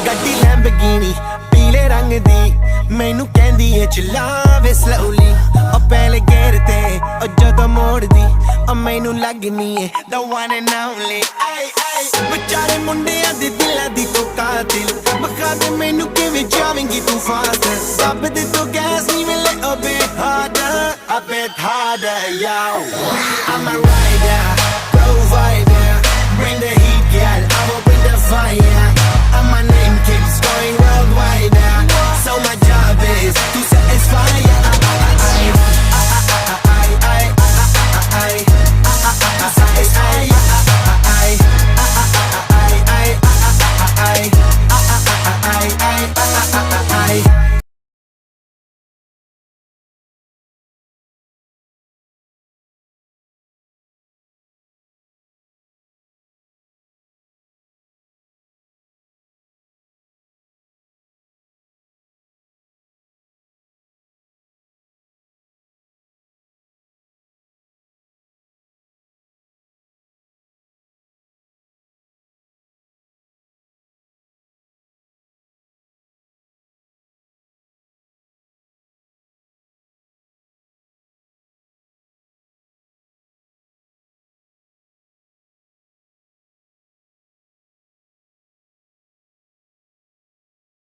ਗੱਡੀ ਲੈਂਬਰਗਿਨੀ ਪੀਲੇ ਰੰਗ ਦੀ ਮੈਨੂੰ ਕਹਿੰਦੀ ਏ ਚਲਾਵੇ slowly ਉਹ ਪਹਿਲੇ ਗੇਰ ਤੇ ਉਹ ਜਦੋਂ ਮੋੜਦੀ ਉਹ ਮੈਨੂੰ ਲੱਗਨੀ ਏ the one and only ਵਿਚਾਰੇ ਮੁੰਡਿਆਂ ਦੇ ਦਿਲਾਂ ਦੀ ਤੂੰ ਕਾਤਿਲ ਬਖਾ ਦੇ ਮੈਨੂੰ ਕਿਵੇਂ ਜਾਵੇਂਗੀ ਤੂੰ ਫਾਸਟ ਦੱਬ ਦੇ ਤੂੰ ਗੈਸ ਨਹੀਂ ਮਿਲੇ a bit harder yo I'm a